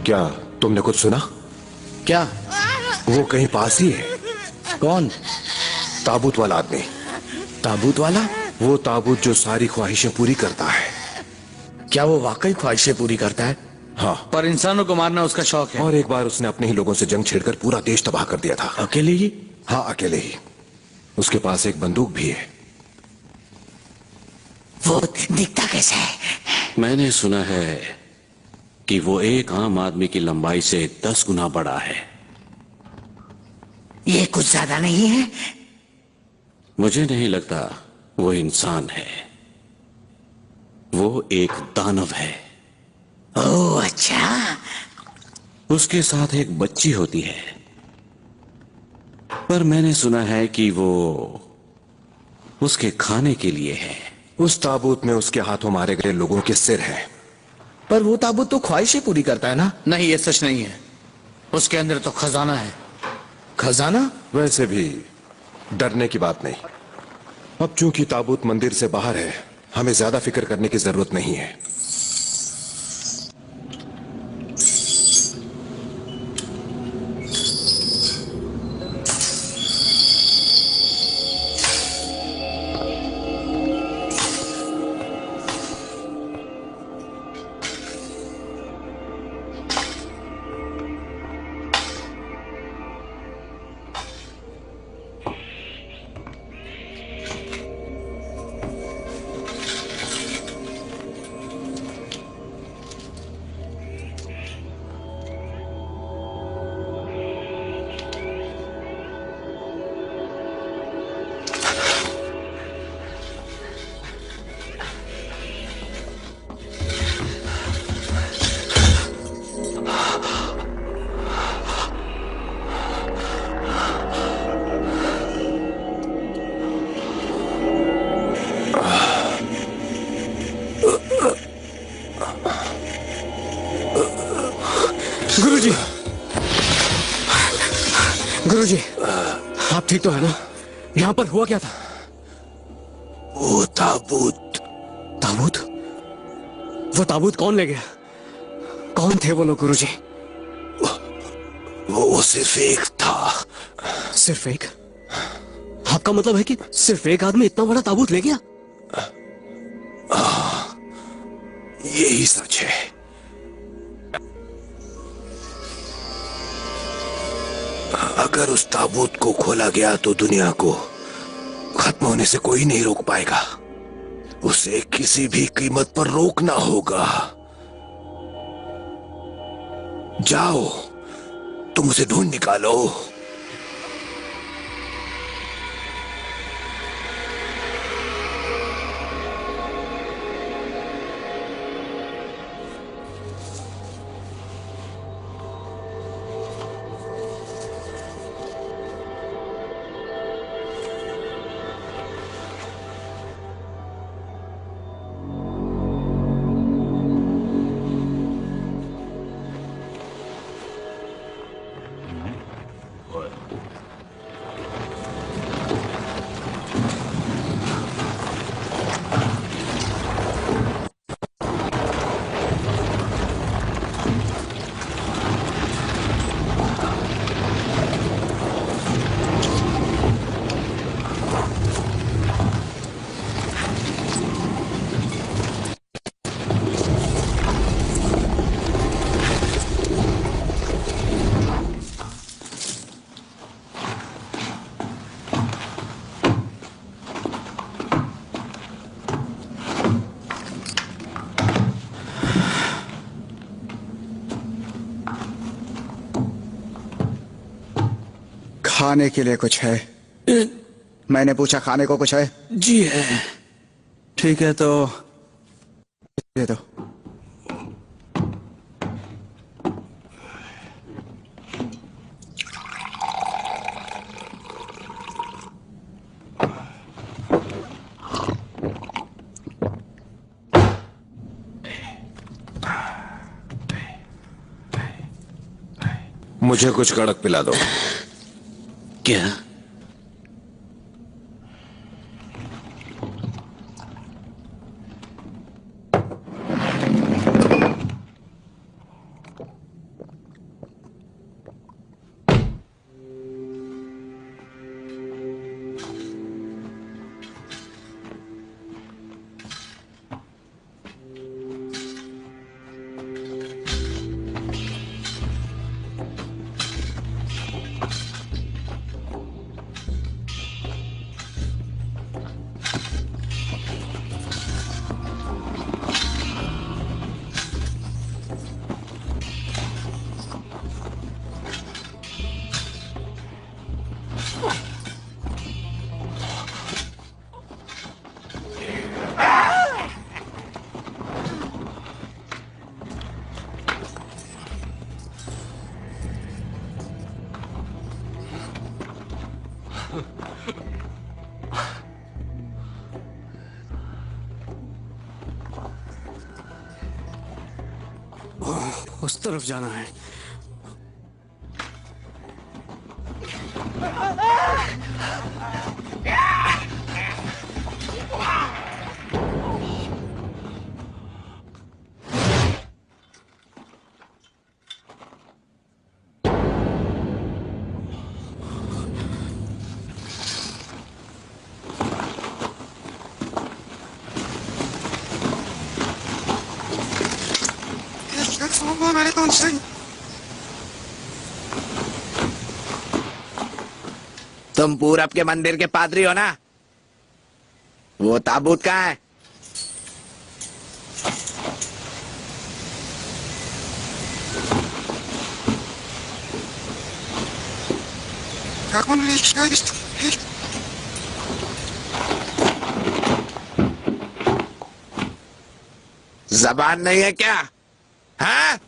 क्या तुमने कुछ सुना? क्या? वो कहीं पास ही है। कौन? ताबूत वाला आदमी। ताबूत वाला? वो ताबूत जो सारी ख्वाहिशें पूरी करता है। क्या वो वाकई ख्वाहिशें पूरी करता है? हाँ। पर इंसानों को मारना उसका शौक है। और एक बार उसने अपने ही लोगों से जंग छेड़कर पूरा देश तबाह कर दिया था। अकेले ही? हाँ, अकेले ही। उसके पास एक बंदूक भी है। वो दिखता कैसा है? मैंने सुना है कि वो एक आम आदमी की लंबाई से 10 गुना बड़ा है। ये कुछ ज्यादा नहीं है? मुझे नहीं लगता वो इंसान है, वो एक दानव है। ओह अच्छा। उसके साथ एक बच्ची होती है, पर मैंने सुना है कि वो उसके खाने के लिए है। उस ताबूत में उसके हाथों मारे गए लोगों के सिर हैं। पर वो ताबूत तो ख्वाहिशें पूरी करता है ना? नहीं, ये सच नहीं है। उसके अंदर तो खजाना है। खजाना? वैसे भी डरने की बात नहीं। अब चूंकि ताबूत मंदिर से बाहर है, हमें ज्यादा फिक्र करने की जरूरत नहीं है। गुरुजी, गुरुजी, आप ठीक तो है ना? यहाँ पर हुआ क्या था? वो ताबूत। ताबूत? वो ताबूत कौन ले गया? कौन थे वो लोग गुरुजी? वो सिर्फ एक था। सिर्फ एक? आपका मतलब है कि सिर्फ एक आदमी इतना बड़ा ताबूत ले गया? यही सच है। अगर उस ताबूत को खोला गया तो दुनिया को खत्म होने से कोई नहीं रोक पाएगा। उसे किसी भी कीमत पर रोकना होगा। जाओ, तुम उसे ढूंढ निकालो। खाने के लिए कुछ है? मैंने पूछा खाने को कुछ है? जी है। ठीक है तो दे दो। मुझे कुछ कड़क पिला दो। क्या? उस तरफ जाना है। तुम पूरब के मंदिर के पादरी हो ना? वो ताबूत कहाँ है? जबान नहीं है क्या? हाँ?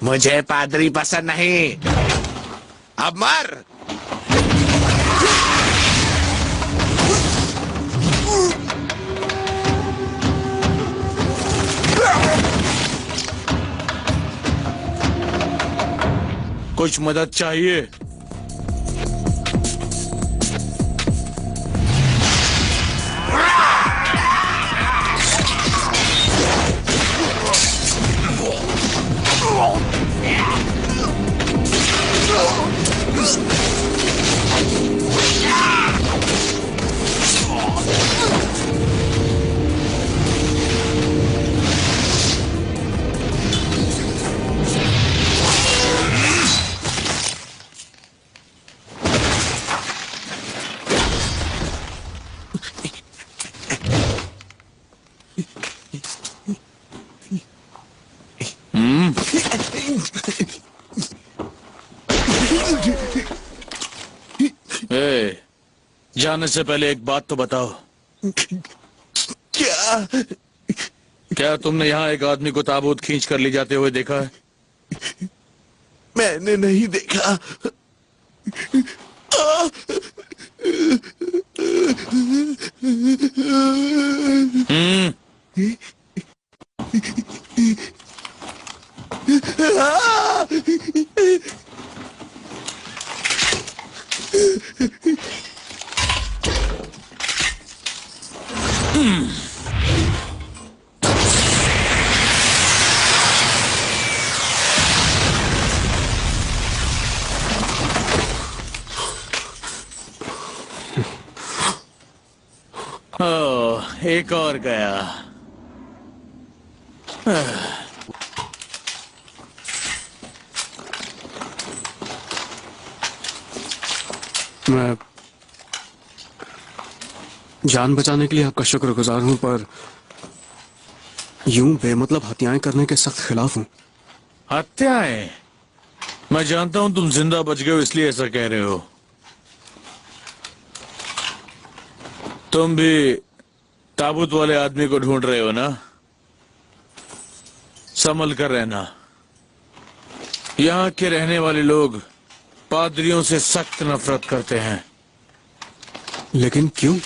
मुझे पादरी पसंद नहीं। अब मर। कुछ मदद चाहिए? जाने से पहले एक बात तो बताओ। क्या? क्या तुमने यहाँ एक आदमी को ताबूत खींच कर ले जाते हुए देखा है? मैंने नहीं देखा। एक और गया। मैं जान बचाने के लिए आपका शुक्रगुजार हूं, पर यूं बेमतलब हत्याएं करने के सख्त खिलाफ हूं। हत्याएं? मैं जानता हूं तुम जिंदा बच गए हो इसलिए ऐसा कह रहे हो। तुम भी ताबूत वाले आदमी को ढूंढ रहे हो ना? संभल कर रहना। यहाँ के रहने वाले लोग पादरियों से सख्त नफरत करते हैं। लेकिन क्यों?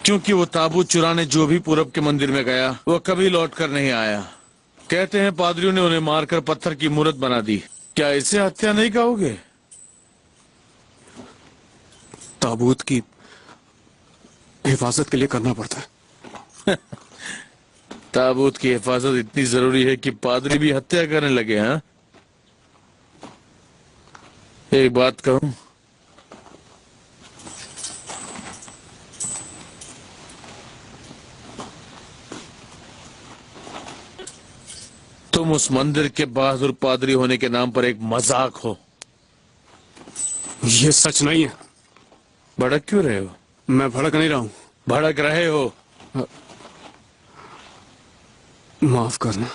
क्योंकि वो ताबूत चुराने जो भी पूरब के मंदिर में गया वो कभी लौट कर नहीं आया। कहते हैं पादरियों ने उन्हें मारकर पत्थर की मूर्त बना दी। क्या इसे हत्या नहीं कहोगे? ताबूत की हिफाजत के लिए करना पड़ता है। ताबूत की हिफाजत इतनी जरूरी है कि पादरी भी हत्या करने लगे? हाँ, एक बात कहूं, तुम उस मंदिर के बहादुर पादरी होने के नाम पर एक मजाक हो। ये सच नहीं है। भड़क क्यों रहे हो? मैं भड़क नहीं रहा हूं। भड़क रहे हो। माफ करना।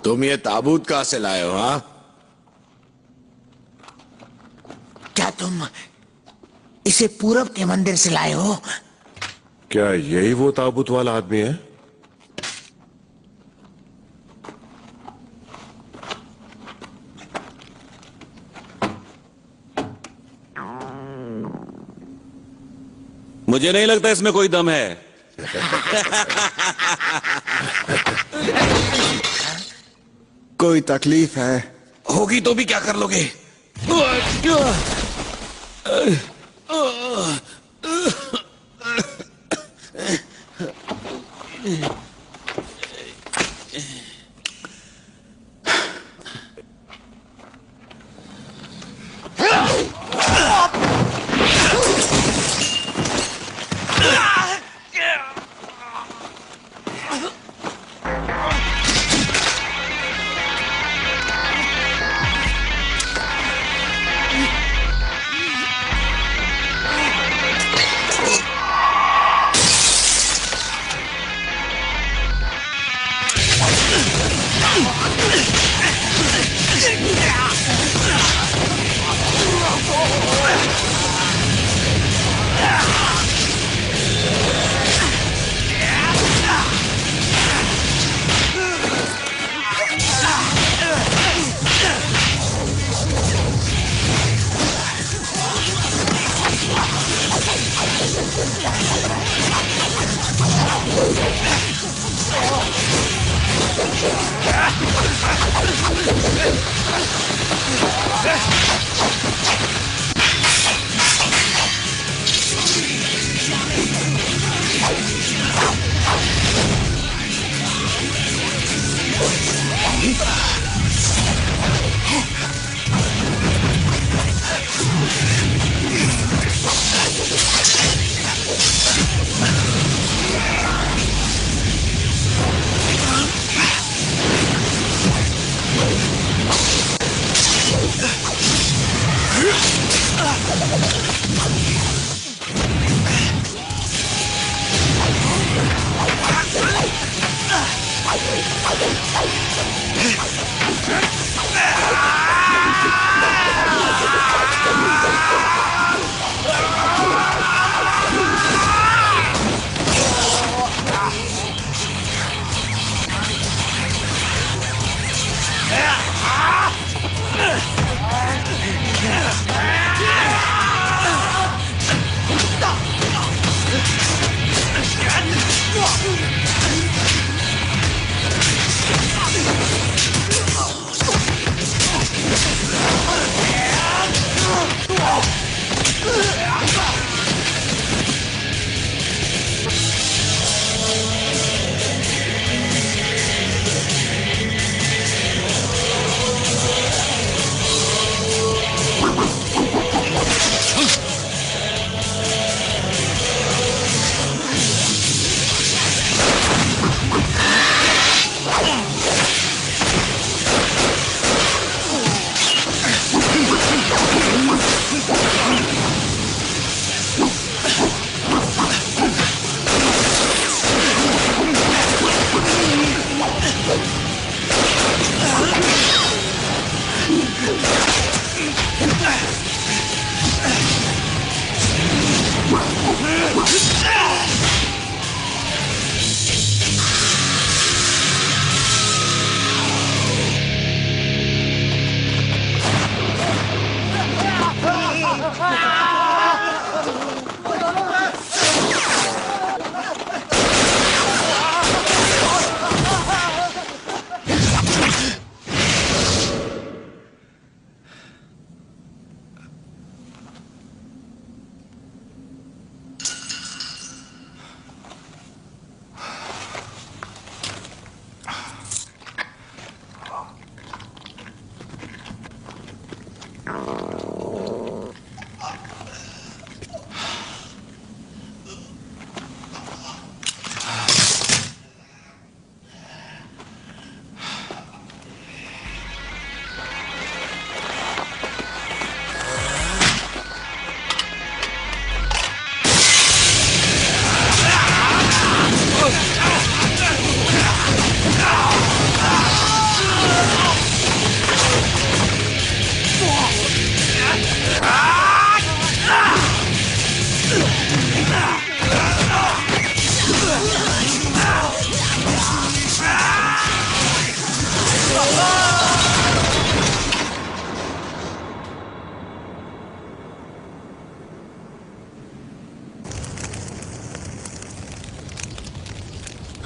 तुम ये ताबूत कहां से लाए हो? हाँ, इसे पूरब के मंदिर से लाए हो? क्या यही वो ताबूत वाला आदमी है? मुझे नहीं लगता इसमें कोई दम है। कोई तकलीफ है? होगी तो भी क्या कर लोगे?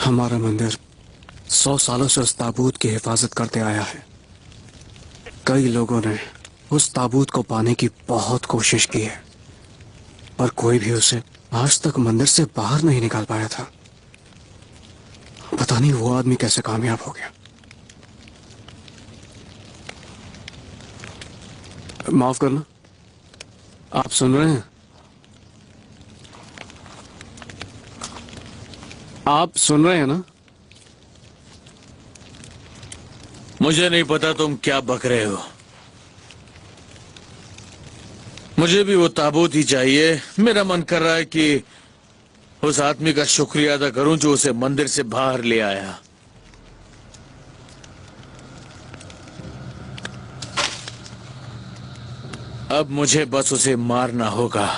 हमारा मंदिर 100 सालों से उस ताबूत की हिफाजत करते आया है। कई लोगों ने उस ताबूत को पाने की बहुत कोशिश की है, पर कोई भी उसे आज तक मंदिर से बाहर नहीं निकाल पाया था। पता नहीं वो आदमी कैसे कामयाब हो गया। माफ करना, आप सुन रहे हैं? आप सुन रहे हैं ना? मुझे नहीं पता तुम क्या बक रहे हो। मुझे भी वो ताबूत ही चाहिए। मेरा मन कर रहा है कि उस आदमी का शुक्रिया अदा करूं जो उसे मंदिर से बाहर ले आया। अब मुझे बस उसे मारना होगा।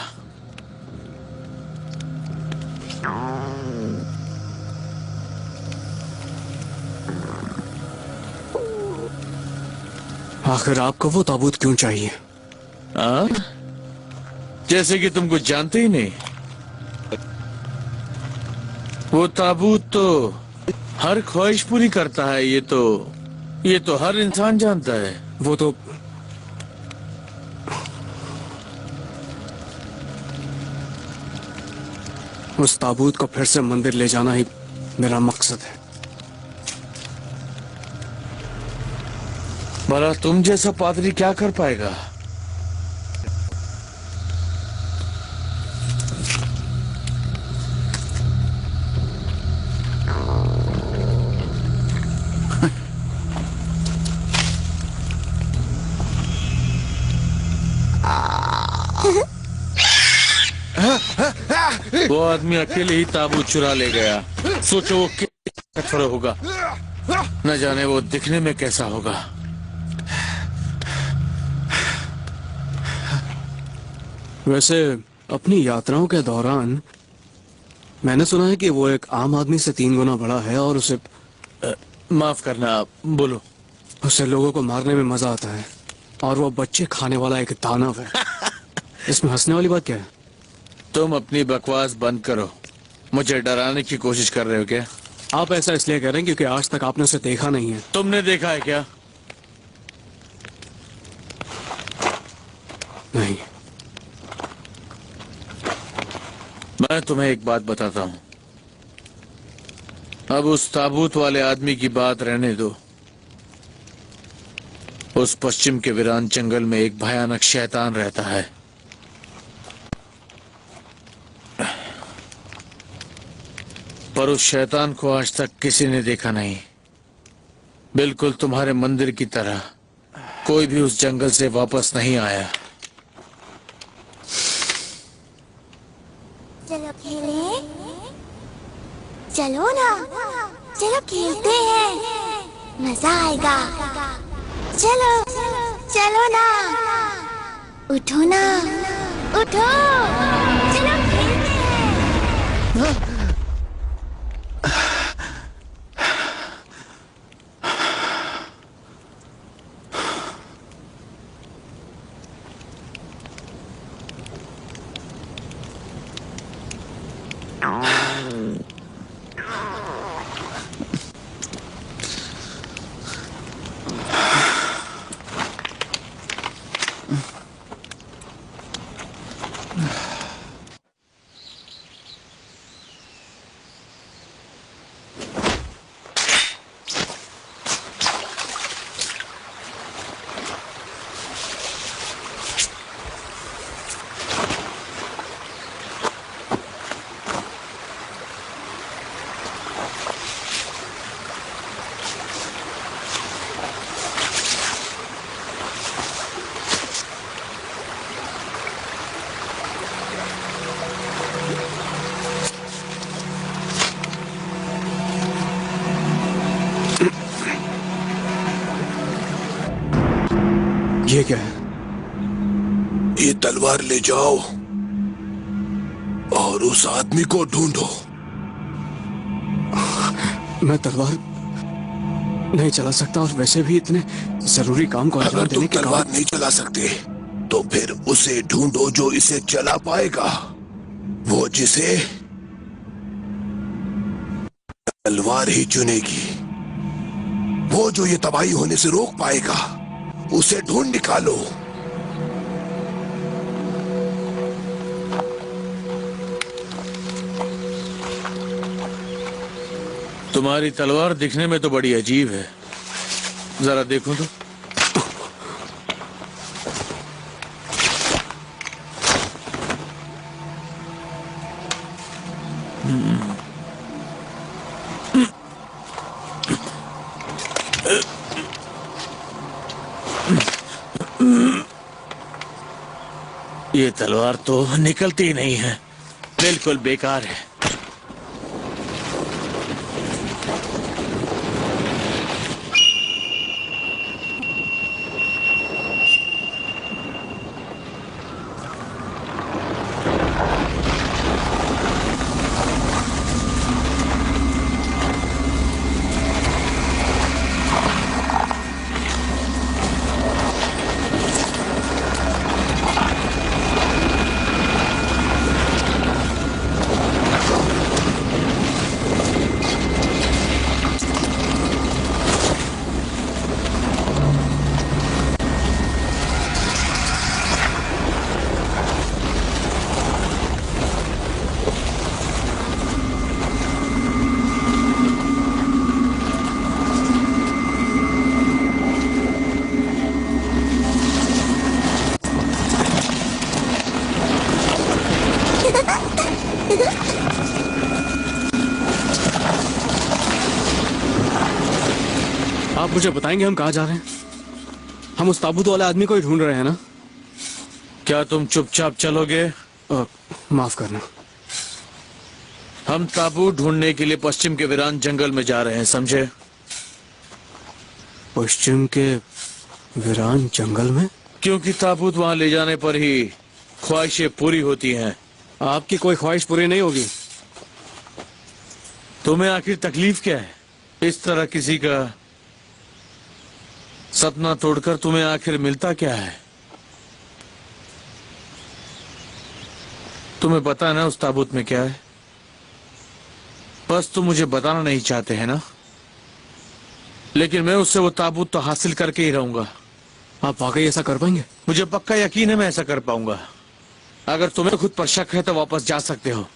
आखिर आपको वो ताबूत क्यों चाहिए? हाँ? जैसे कि तुम कुछ जानते ही नहीं। वो ताबूत तो हर ख्वाहिश पूरी करता है। ये तो हर इंसान जानता है। वो तो उस ताबूत को फिर से मंदिर ले जाना ही मेरा मकसद है। भला तुम जैसा पादरी क्या कर पाएगा? वो आदमी अकेले ही ताबूत चुरा ले गया। सोचो वो कितना कठोर होगा। न जाने वो दिखने में कैसा होगा। वैसे अपनी यात्राओं के दौरान मैंने सुना है कि वो एक आम आदमी से 3 गुना बड़ा है और माफ करना, बोलो। उसे लोगों को मारने में मजा आता है और वो बच्चे खाने वाला एक दानव है। इसमें हंसने वाली बात क्या है? तुम अपनी बकवास बंद करो। मुझे डराने की कोशिश कर रहे हो क्या? आप ऐसा इसलिए कह रहे हैं क्योंकि आज तक आपने उसे देखा नहीं है। तुमने देखा है क्या? नहीं। मैं तुम्हें एक बात बताता हूं। अब उस ताबूत वाले आदमी की बात रहने दो। उस पश्चिम के वीरान जंगल में एक भयानक शैतान रहता है। पर उस शैतान को आज तक किसी ने देखा नहीं। बिल्कुल तुम्हारे मंदिर की तरह कोई भी उस जंगल से वापस नहीं आया। चलो खेलें, चलो ना, चलो खेलते हैं, मजा आएगा। चलो चलो ना, उठो ना, उठो, चलो खेलते हैं। ये क्या है? ये तलवार ले जाओ और उस आदमी को ढूंढो। मैं तलवार नहीं चला सकता और वैसे भी इतने जरूरी काम को अंजाम अगर तुम देने के तलवार बाद नहीं चला सकते तो फिर उसे ढूंढो जो इसे चला पाएगा। वो जिसे तलवार ही चुनेगी। वो जो ये तबाही होने से रोक पाएगा, उसे ढूंढ निकालो। तुम्हारी तलवार दिखने में तो बड़ी अजीब है, जरा देखो तो। ये तलवार तो निकलती ही नहीं है, बिल्कुल बेकार है। आप मुझे बताएंगे हम कहाँ जा रहे हैं? हम उस ताबूत वाले आदमी को ही ढूंढ रहे हैं ना? क्या तुम चुपचाप चलोगे? माफ करना। हम ताबूत ढूंढने के लिए पश्चिम के वीरान जंगल में जा रहे हैं, समझे? पश्चिम के वीरान जंगल में? क्योंकि ताबूत वहां ले जाने पर ही ख्वाहिशें पूरी होती हैं। आपकी कोई ख्वाहिश पूरी नहीं होगी। तुम्हें आखिर तकलीफ क्या है? इस तरह किसी का सपना तोड़कर तुम्हें आखिर मिलता क्या है? तुम्हें पता है ना उस ताबूत में क्या है? बस तुम मुझे बताना नहीं चाहते हैं ना? लेकिन मैं उससे वो ताबूत तो हासिल करके ही रहूंगा। आप वाकई ऐसा कर पाएंगे? मुझे पक्का यकीन है मैं ऐसा कर पाऊंगा। अगर तुम्हें खुद पर शक है तो वापस जा सकते हो।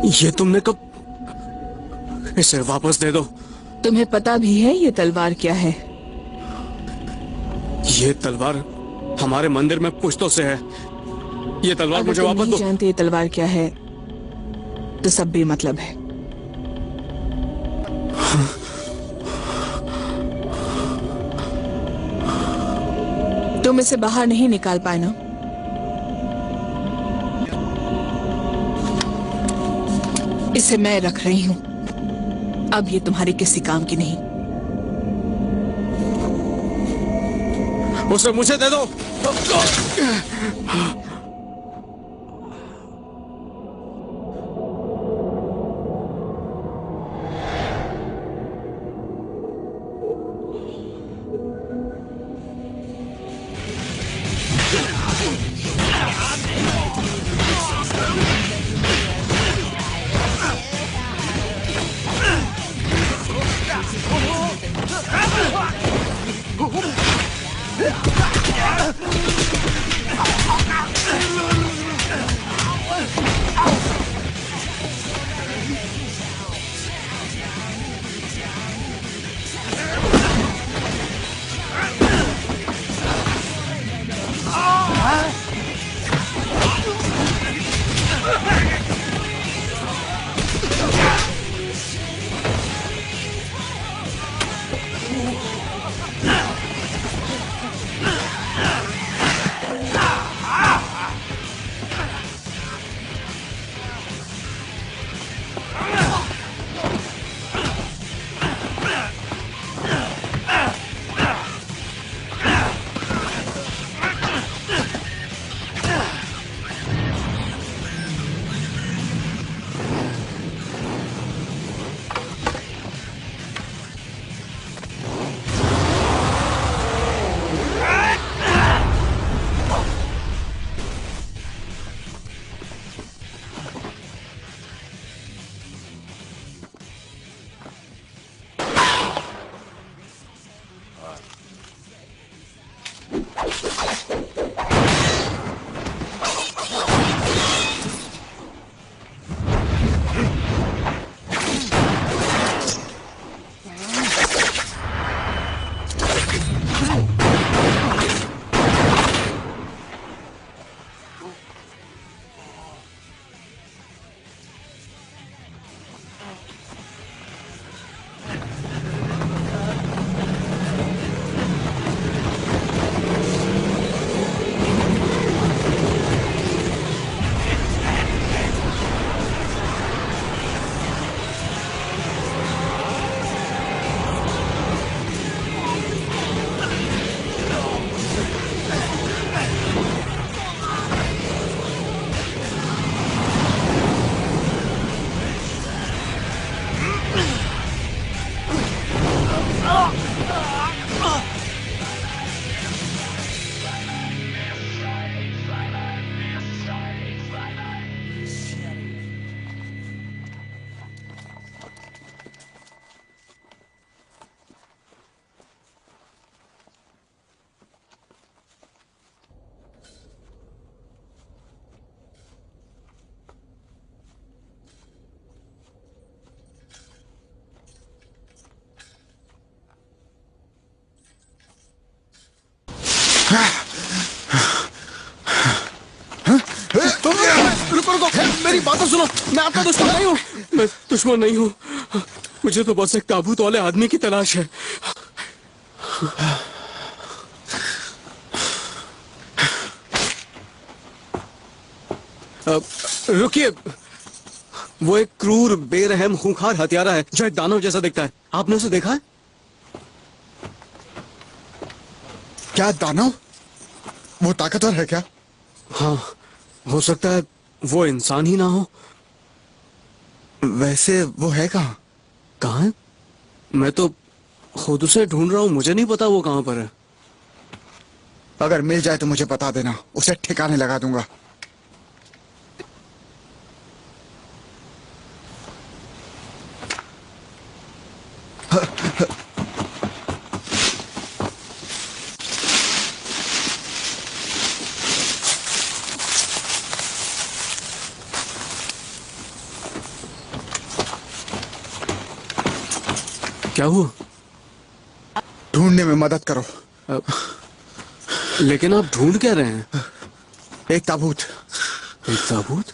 ये तुमने कब? इसे वापस दे दो। तुम्हें पता भी है ये तलवार क्या है? ये तलवार हमारे मंदिर में पुश्तों से है। ये तलवार मुझे वापस नहीं दो। जानते ये तलवार क्या है तो सब बेमतलब है। तुम इसे बाहर नहीं निकाल पाए ना? इसे मैं रख रही हूं। अब ये तुम्हारे किसी काम की नहीं। उसे मुझे दे दो। रुको रुको, मेरी बात तो सुनो। मैं आपका दुश्मन नहीं हूँ। मैं दुश्मन नहीं हूँ। मुझे तो बस एक ताबूत वाले आदमी की तलाश है। रुकिए, वो एक क्रूर बेरहम खूंखार हत्यारा है जो एक दानव जैसा दिखता है। आपने उसे देखा है? क्या दानव? वो ताकतवर है क्या? हाँ, हो सकता है वो इंसान ही ना हो। वैसे वो है कहाँ? कहाँ है? मैं तो खुद उसे ढूंढ रहा हूँ, मुझे नहीं पता वो कहाँ पर है। अगर मिल जाए तो मुझे बता देना, उसे ठिकाने लगा दूंगा। क्या हुआ? ढूंढने में मदद करो। लेकिन आप ढूंढ क्या रहे हैं? एक ताबूत। एक ताबूत?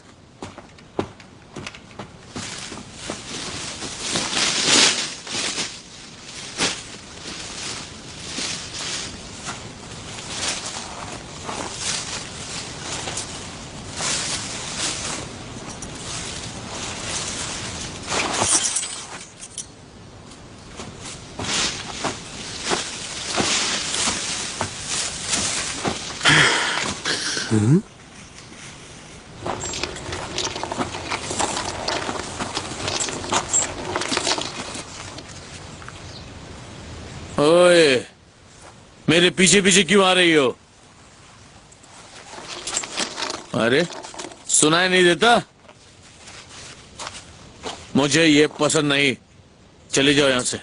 ओए, मेरे पीछे पीछे क्यों आ रही हो? अरे, सुनाई नहीं देता? मुझे ये पसंद नहीं। चले जाओ यहां से।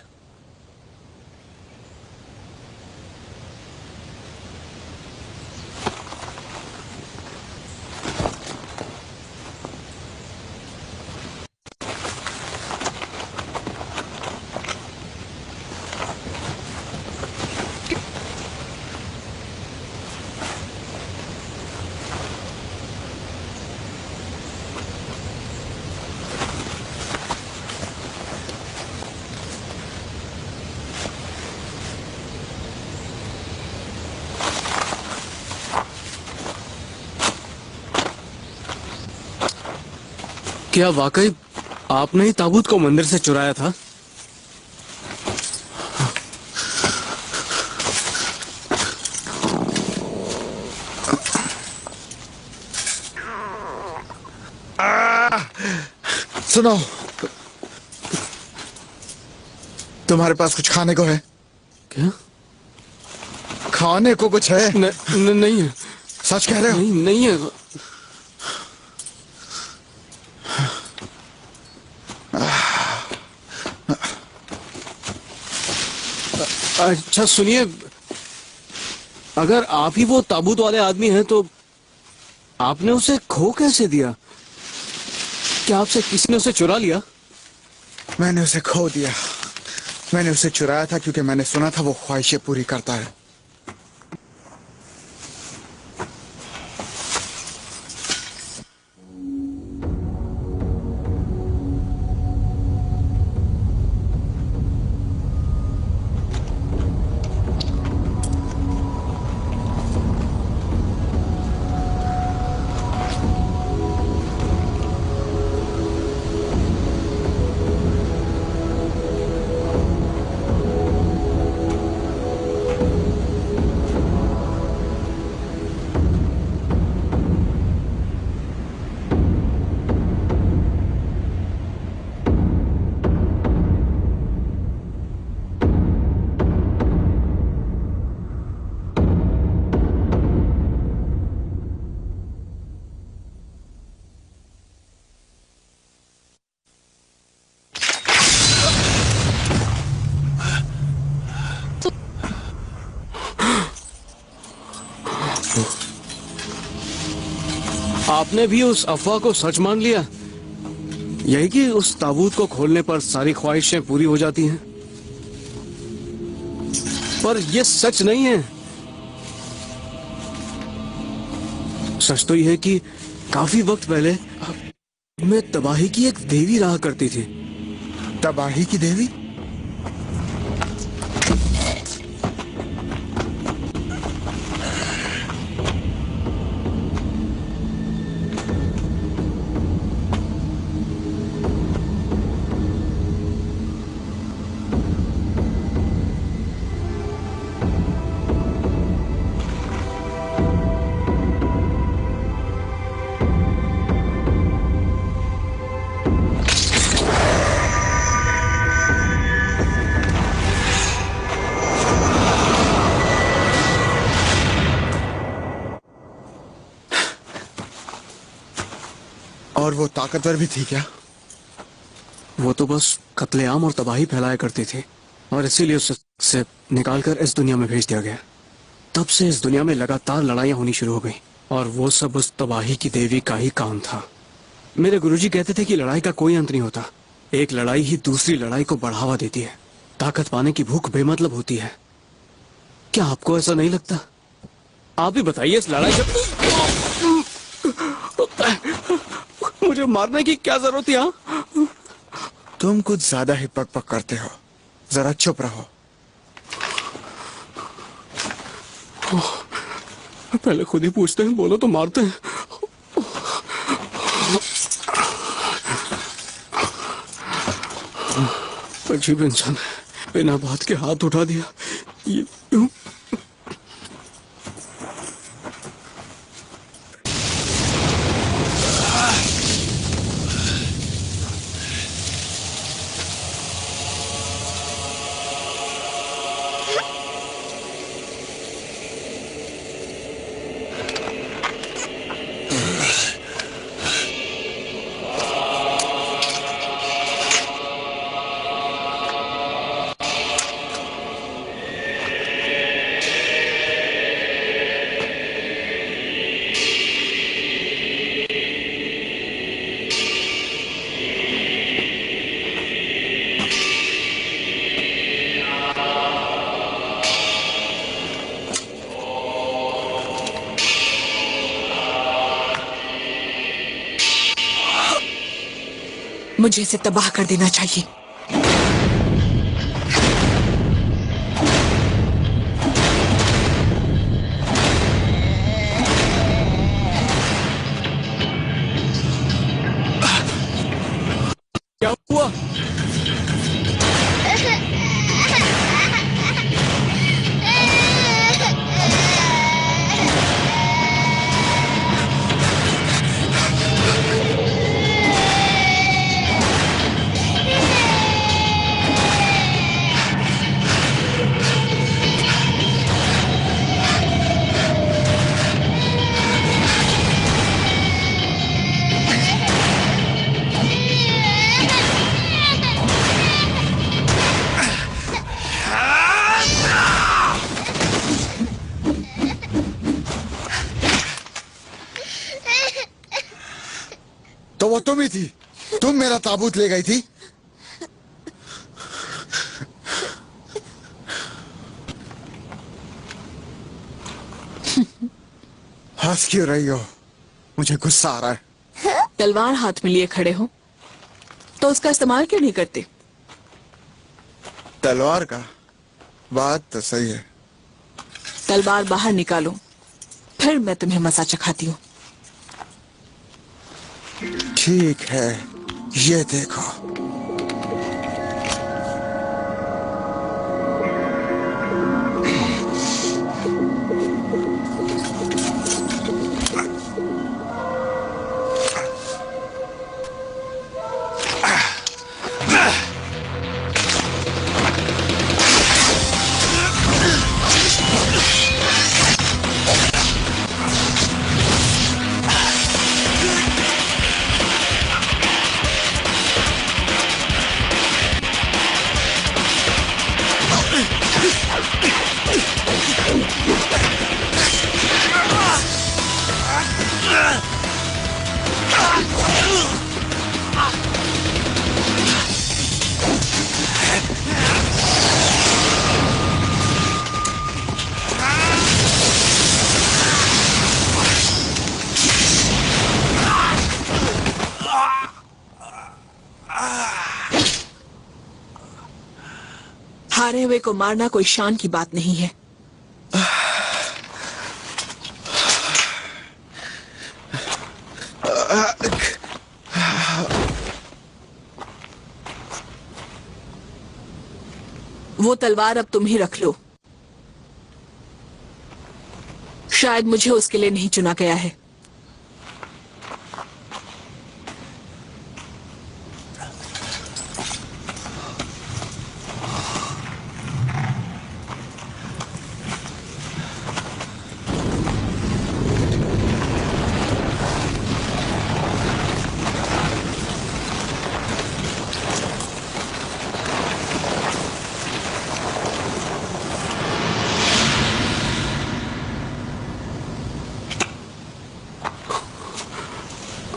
क्या वाकई आपने ही ताबूत को मंदिर से चुराया था? सुनो, तुम्हारे पास कुछ खाने को है? क्या? खाने को कुछ है? नहीं है। सच कह रहे हो? नहीं है। अच्छा सुनिए, अगर आप ही वो ताबूत वाले आदमी हैं तो आपने उसे खो कैसे दिया? क्या आपसे किसी ने उसे चुरा लिया? मैंने उसे खो दिया। मैंने उसे चुराया था क्योंकि मैंने सुना था वो ख्वाहिशें पूरी करता है। आपने भी उस अफवाह को सच मान लिया? यही कि उस ताबूत को खोलने पर सारी ख्वाहिशें पूरी हो जाती हैं? पर यह सच नहीं है। सच तो यह है कि काफी वक्त पहले में तबाही की एक देवी रहा करती थी। तबाही की देवी? और वो ताकतवर भी थी क्या? वो तो बस कत्लेआम और तबाही फैलाया करती थी और इसीलिए उसे निकालकर इस दुनिया में भेज दिया गया। तब से इस दुनिया में लगातार लड़ाइयां होनी शुरू हो गई और वो सब उस तबाही की देवी का ही काम था। मेरे गुरुजी कहते थे कि लड़ाई का कोई अंत नहीं होता, एक लड़ाई ही दूसरी लड़ाई को बढ़ावा देती है। ताकत पाने की भूख बेमतलब होती है। क्या आपको ऐसा नहीं लगता? आप ही बताइए, इस लड़ाई से मुझे मारने की क्या जरूरत है? हाँ? तुम कुछ ज्यादा ही पक करते हो, जरा चुप रहो। पहले खुद ही पूछते हैं, बोलो तो मारते हैं। अजीब इंसान है, बिना बात के हाथ उठा दिया। ये मुझे इसे तबाह कर देना चाहिए। क्या हुआ? तो वो तुम ही थी, तुम मेरा ताबूत ले गई थी। हंस क्यों रही हो? मुझे गुस्सा आ रहा है। तलवार हाथ में लिए खड़े हो तो उसका इस्तेमाल क्यों नहीं करते? तलवार का बात तो सही है। तलवार बाहर निकालो, फिर मैं तुम्हें मजा चखाती हूँ। ठीक है, ये देखो। हारे हुए को मारना कोई शान की बात नहीं है। वो तलवार अब तुम ही रख लो। शायद मुझे उसके लिए नहीं चुना गया है।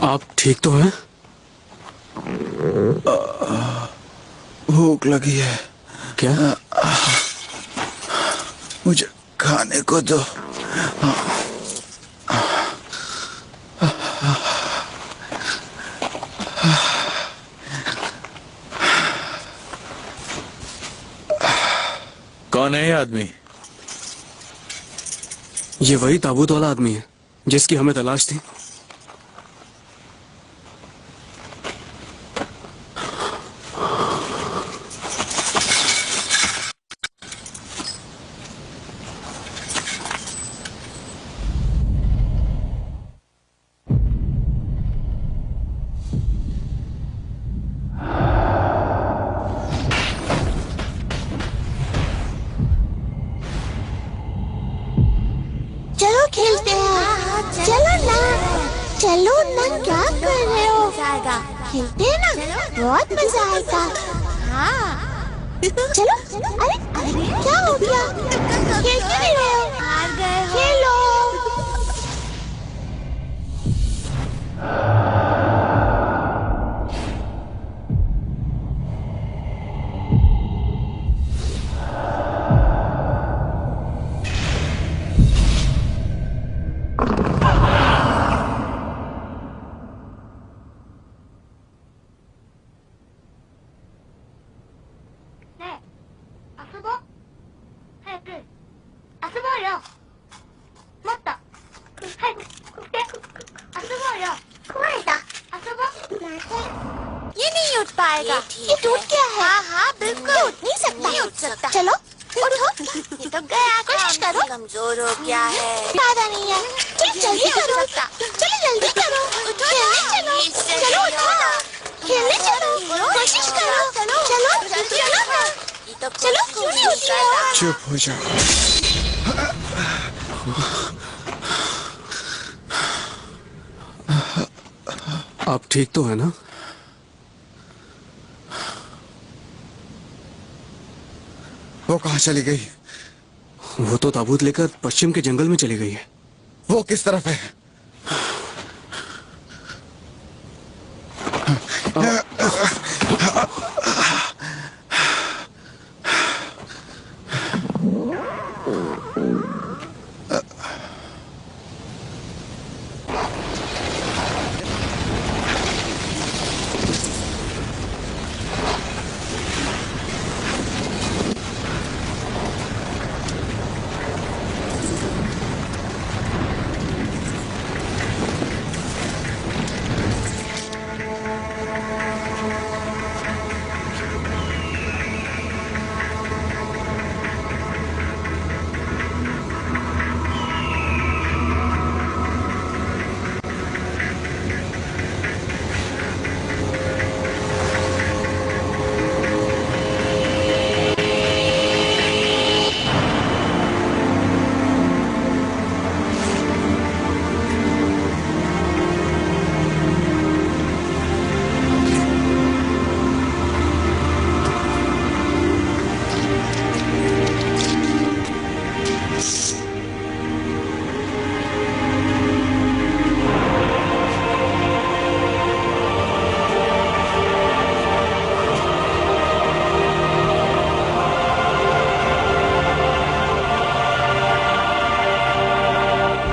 आप ठीक तो हैं? भूख लगी है, क्या? मुझे खाने को दो। कौन है ये आदमी? ये वही ताबूत वाला आदमी है जिसकी हमें तलाश थी। चलो खेलते हैं। चलो ना, चलो ना, क्या कर रहे हो? खेलते हैं ना, बहुत मजा आएगा। हाँ चलो। अरे क्या हो गया? खेल क्यों नहीं रहे हो? हार गए हो। खेलो। ये नहीं उठ पाएगा। ये टूट गया है। हाँ हाँ बिल्कुल उठ नहीं सकता। नहीं उठ सकता। चलो उठो। ये तो गया। कोशिश करो। कमजोर हो गया है। ज्यादा नहीं है। चलो जल्दी करो। चलो जल्दी करो। उठो चलो। चलो उठो। खेलने चलो। कोशिश करो। चलो चलो चलो ना। चलो क्यों नहीं उठ रहे हो? चुप हो जाओ। आप ठीक तो है ना? वो कहाँ चली गई? वो तो ताबूत लेकर पश्चिम के जंगल में चली गई है। वो किस तरफ है?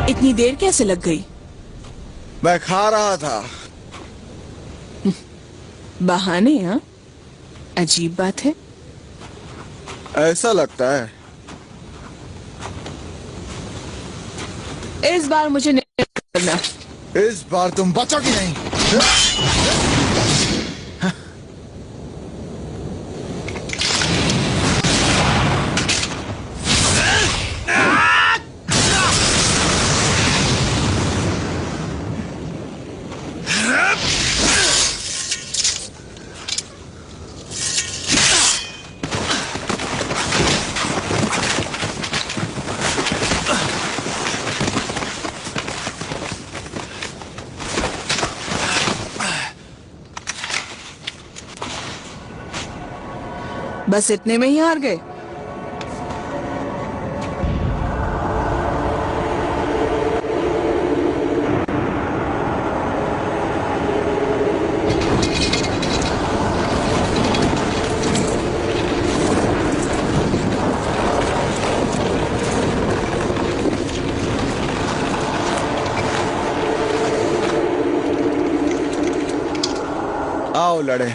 इतनी देर कैसे लग गई? मैं खा रहा था। बहाने? हाँ, अजीब बात है। ऐसा लगता है। इस बार मुझे नहीं करना। इस बार तुम बचोगी नहीं। बस इतने में ही हार गए? आओ लड़े।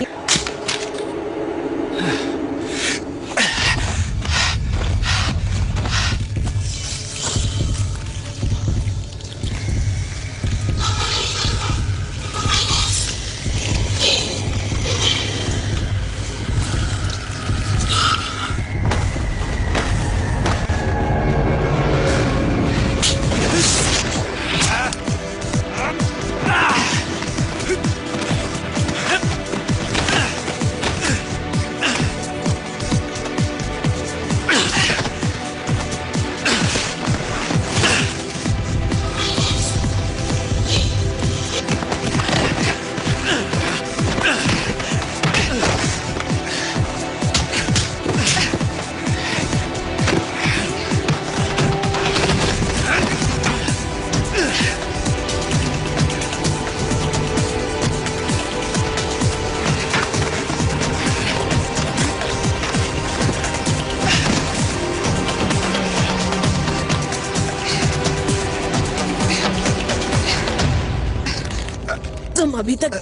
तुम अभी तक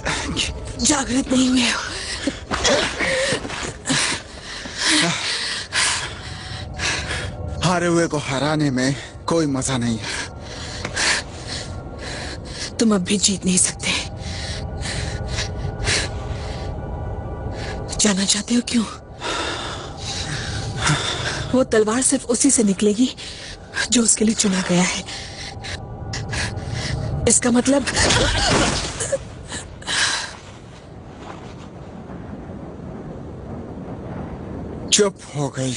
जागृत नहीं हुए हो। हारे हुए को हराने में कोई मजा नहीं है। तुम अब भी जीत नहीं सकते। जानना चाहते हो क्यों? वो तलवार सिर्फ उसी से निकलेगी जो उसके लिए चुना गया है। इसका मतलब चुप हो गई।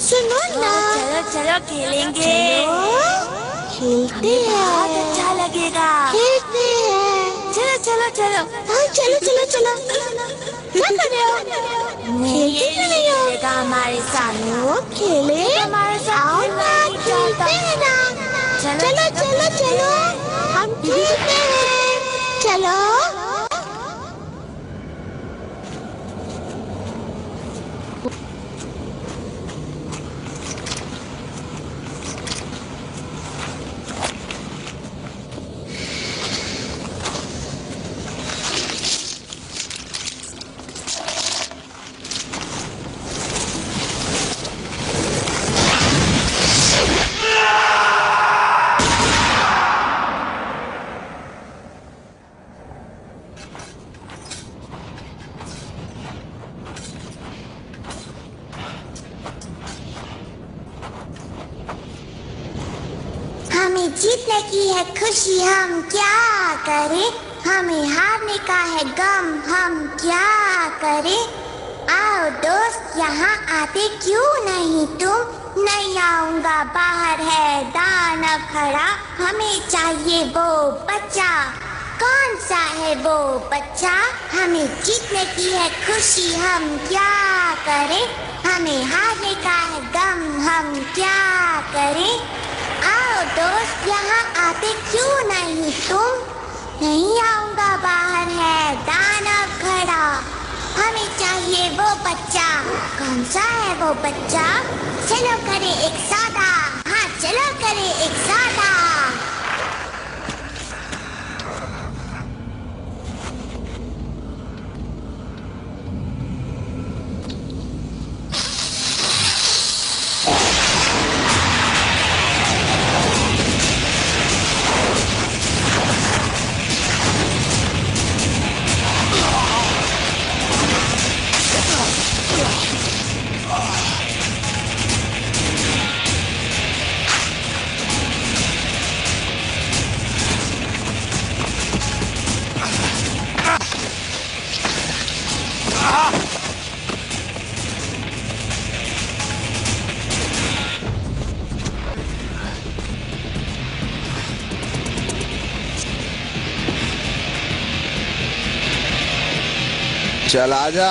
सुनो ना, चलो चलो खेलेंगे। खेलते हैं। बहुत अच्छा लगेगा। खेलते हैं। चलो चलो चलो। हाँ चलो चलो चलो। क्या कर रहे हो? खेलते क्यों नहीं हो? हमारे साथ खेले हमारे साथ। आओ ना, खेलते हैं ना। चलो चलो चलो, हम खेलते हैं। चलो। हमें जीतने की है खुशी, हम क्या करें? हमें हारने का है गम, हम क्या करें? आओ दोस्त, यहाँ आते क्यों नहीं तुम? नहीं आऊंगा, बाहर है दानव खड़ा। हमें चाहिए वो बच्चा। कौन सा है वो बच्चा? हमें जीतने की है खुशी, हम क्या करें? हमें हारने का है गम, हम क्या करें? आओ दोस्त, यहाँ आते क्यों नहीं तुम? नहीं आऊंगा, बाहर है दानव खड़ा। हमें चाहिए वो बच्चा। कौन सा है वो बच्चा? चलो करें एक सौदा। हाँ चलो करें एक सौदा। चल आजा।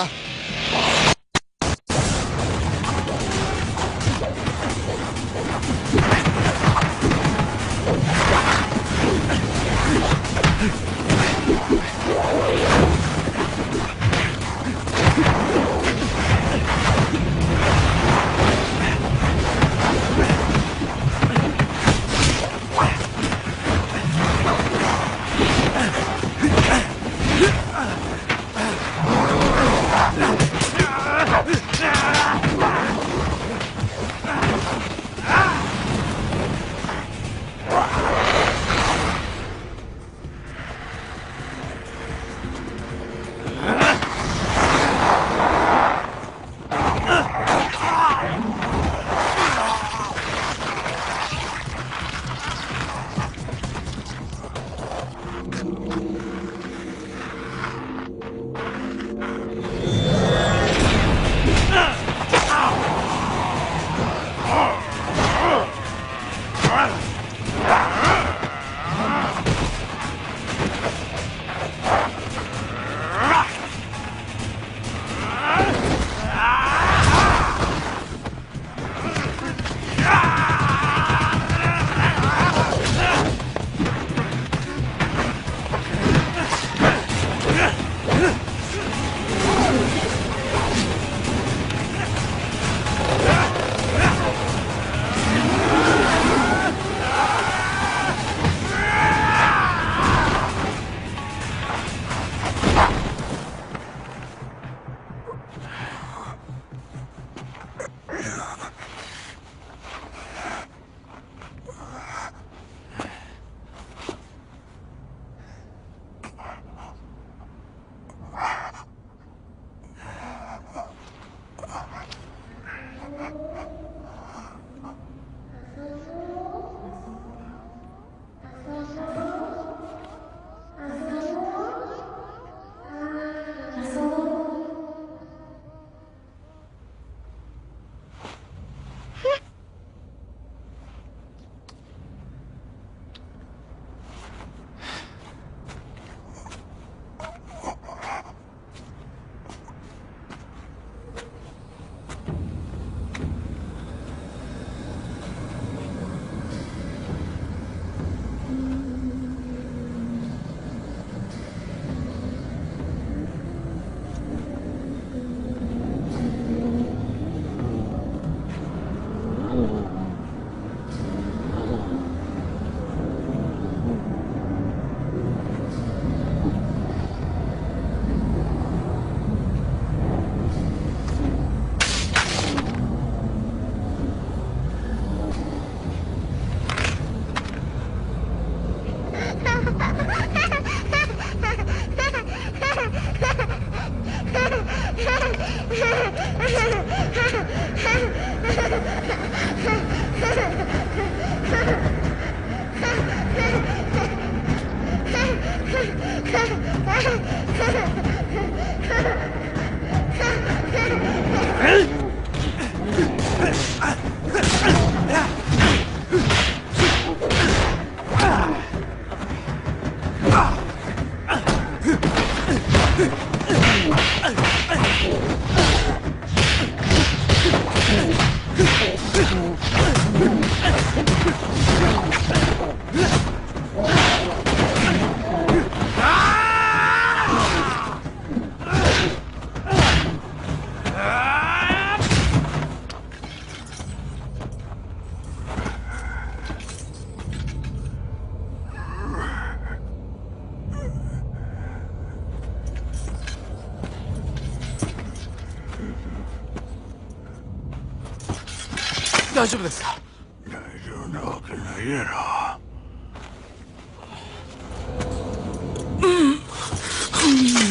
大丈夫ですか？大丈夫なわけないやろ。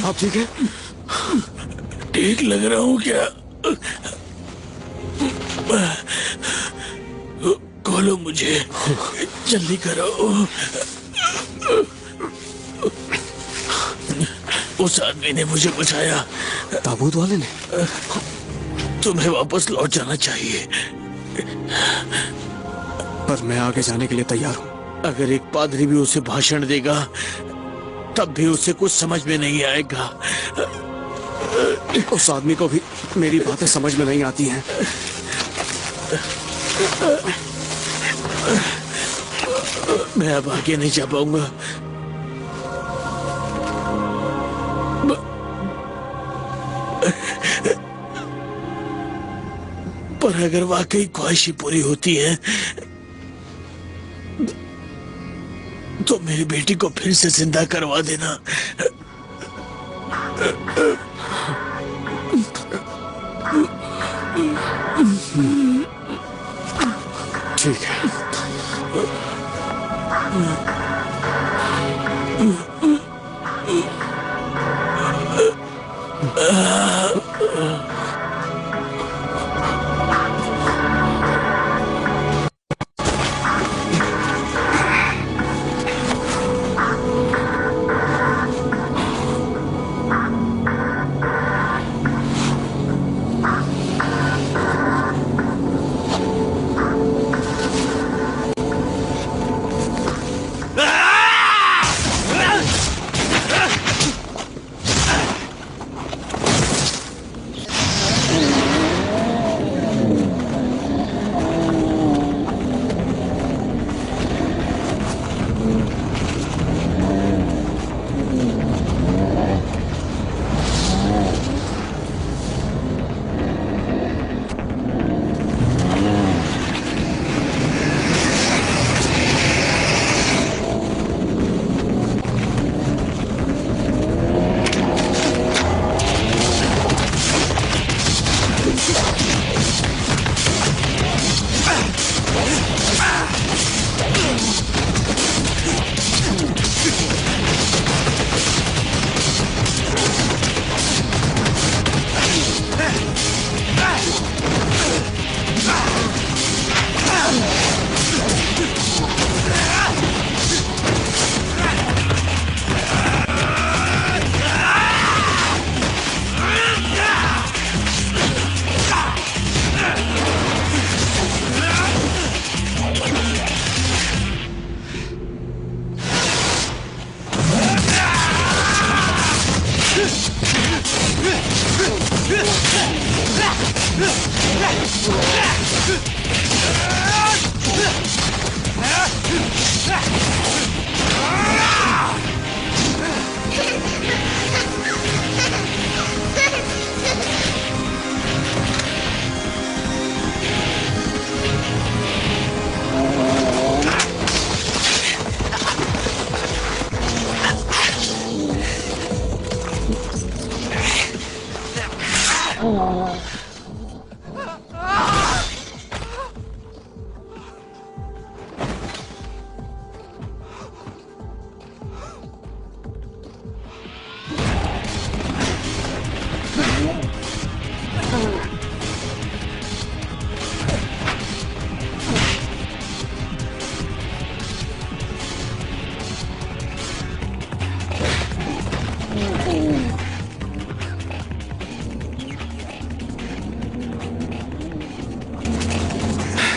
आप ठीक है? ठीक लग रहा हूँ क्या? खोलो मुझे, जल्दी करो। उस आदमी ने मुझे बचाया। ताबूत वाले ने? तुम्हें वापस लौट जाना चाहिए। पर मैं आगे जाने के लिए तैयार हूँ। अगर एक पादरी भी उसे भाषण देगा तब भी उसे कुछ समझ में नहीं आएगा। उस आदमी को भी मेरी बातें समझ में नहीं आती हैं। मैं अब आगे नहीं जा पाऊंगा। पर अगर वाकई ख्वाहिशें पूरी होती हैं तो मेरी बेटी को फिर से जिंदा करवा देना। ठीक है।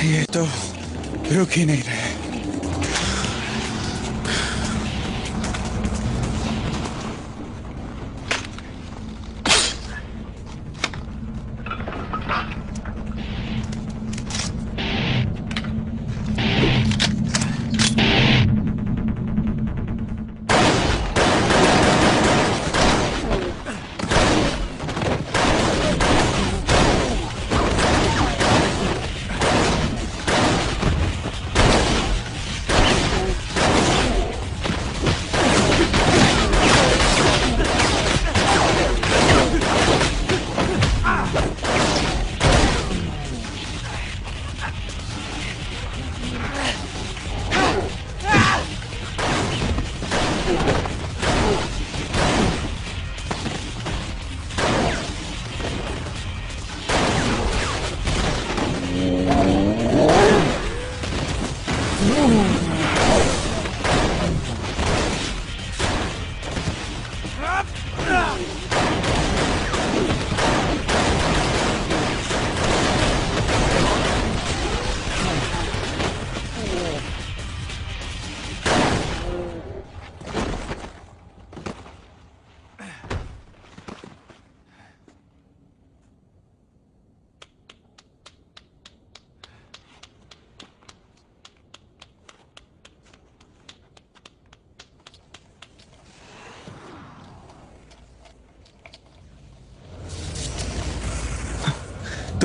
ये तो रुक ही नहीं रहे।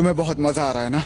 तुम्हें बहुत मजा आ रहा है ना?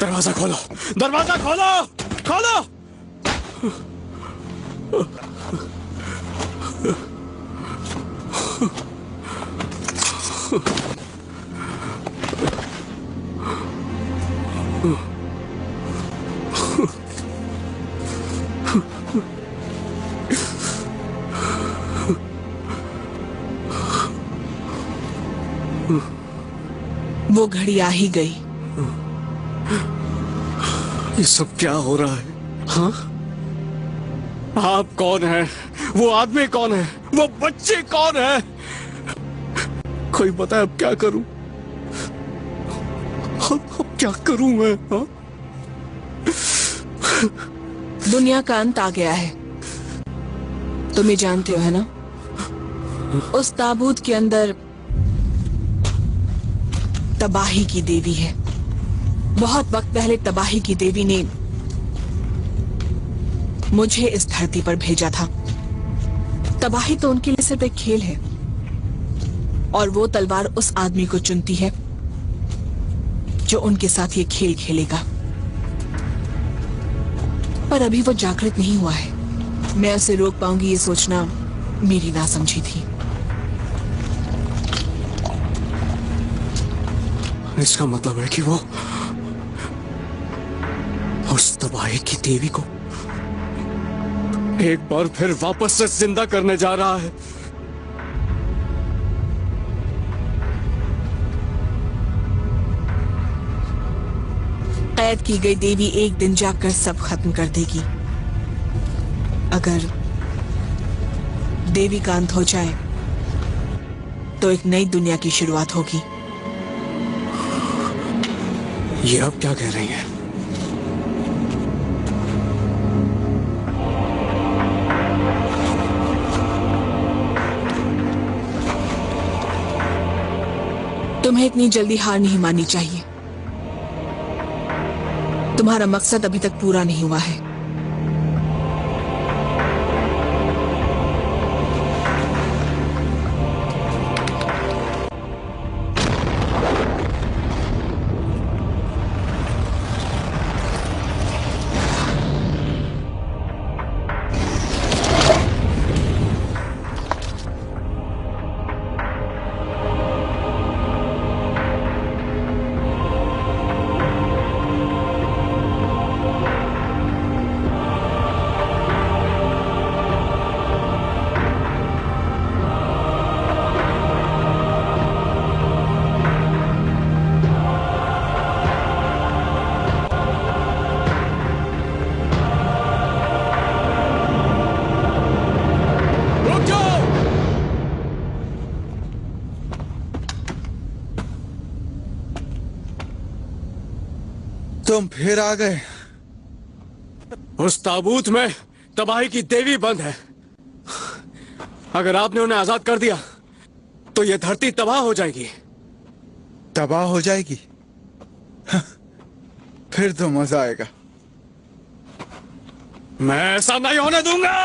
दरवाजा खोलो, दरवाजा खोलो, खोलो। वो घड़ी आ ही गई। ये सब क्या हो रहा है? हाँ? आप कौन है? वो आदमी कौन है? वो बच्चे कौन है? कोई बताए अब क्या करूं? अब क्या करूं मैं? हाँ? दुनिया का अंत आ गया है, तुम ये जानते हो है ना? उस ताबूत के अंदर तबाही की देवी है। बहुत वक्त पहले तबाही की देवी ने मुझे इस धरती पर भेजा था। तबाही तो उनके लिए सिर्फ एक खेल है, और वो तलवार उस आदमी को चुनती है जो उनके साथ ये खेल खेलेगा। पर अभी वो जागृत नहीं हुआ है। मैं उसे रोक पाऊंगी ये सोचना मेरी नासमझी थी। इसका मतलब है कि वो उस तबाही की देवी को एक बार फिर वापस से जिंदा करने जा रहा है। कैद की गई देवी एक दिन जाकर सब खत्म कर देगी। अगर देवी का अंत हो जाए तो एक नई दुनिया की शुरुआत होगी। ये आप क्या कह रही हैं? तुम्हें इतनी जल्दी हार नहीं माननी चाहिए। तुम्हारा मकसद अभी तक पूरा नहीं हुआ है। तुम फिर आ गए। उस ताबूत में तबाही की देवी बंद है। अगर आपने उन्हें आजाद कर दिया तो यह धरती तबाह हो जाएगी। तबाह हो जाएगी? फिर तो मजा आएगा। मैं ऐसा नहीं होने दूंगा।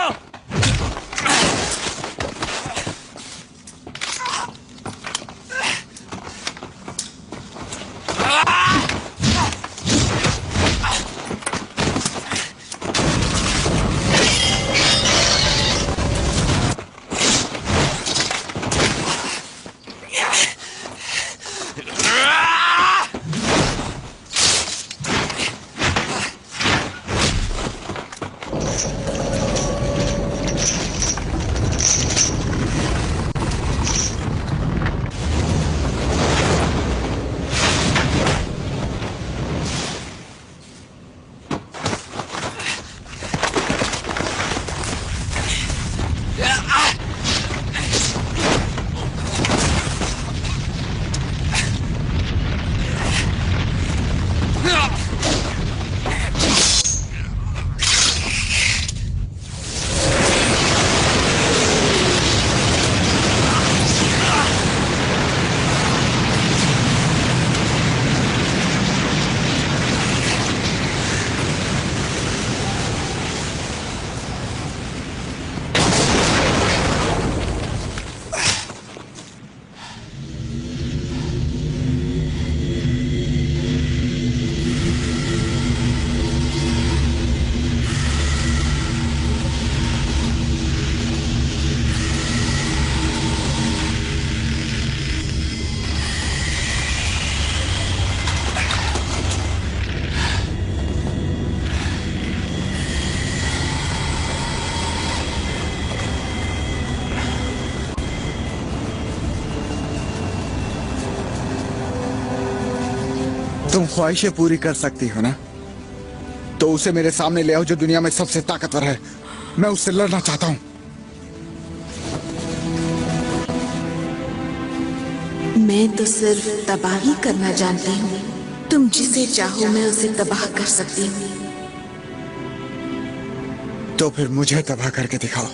तुम ख्वाहिशें पूरी कर सकती हो ना, तो उसे मेरे सामने ले आओ जो दुनिया में सबसे ताकतवर है। मैं उससे लड़ना चाहता हूं। मैं तो सिर्फ तबाही करना जानती हूँ। तुम जिसे चाहो मैं उसे तबाह कर सकती हूँ। तो फिर मुझे तबाह करके दिखाओ।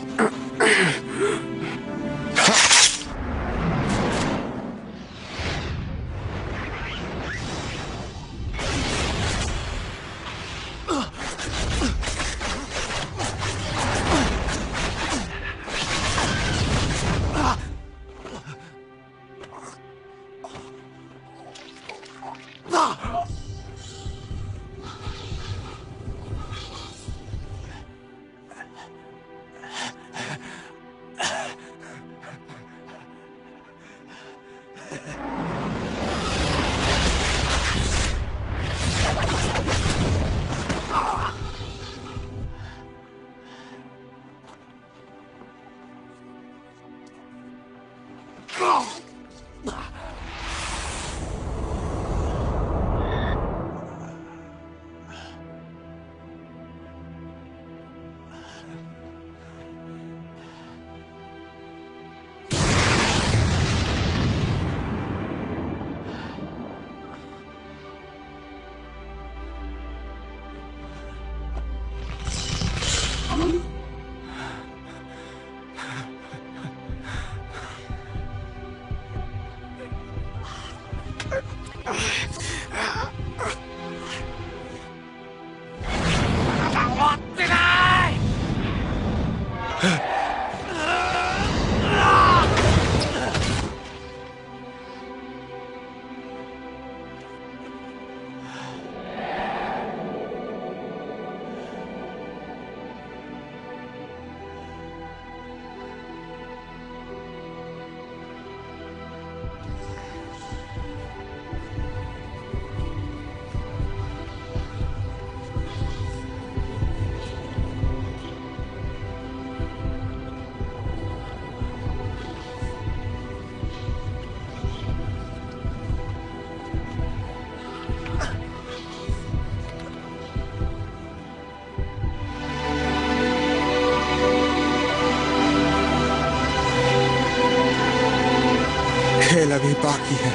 खेल अभी बाकी है।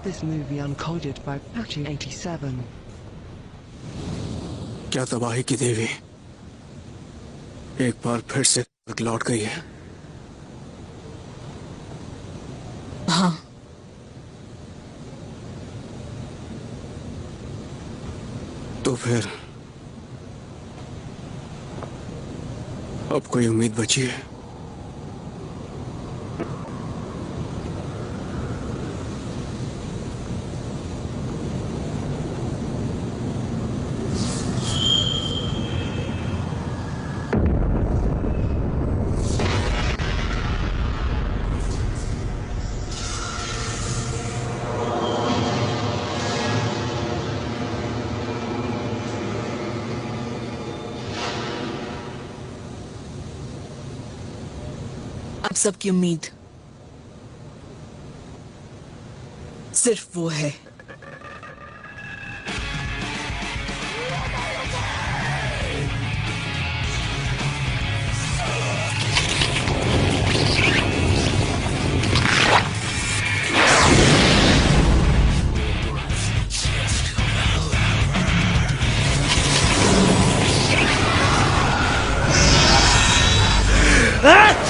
this movie uncoded by Patchy87. क्या तबाही की देवी एक बार फिर से लौट गई है? हाँ, तो फिर अब कोई उम्मीद बची है? अब सबकी उम्मीद सिर्फ वो है। Ah!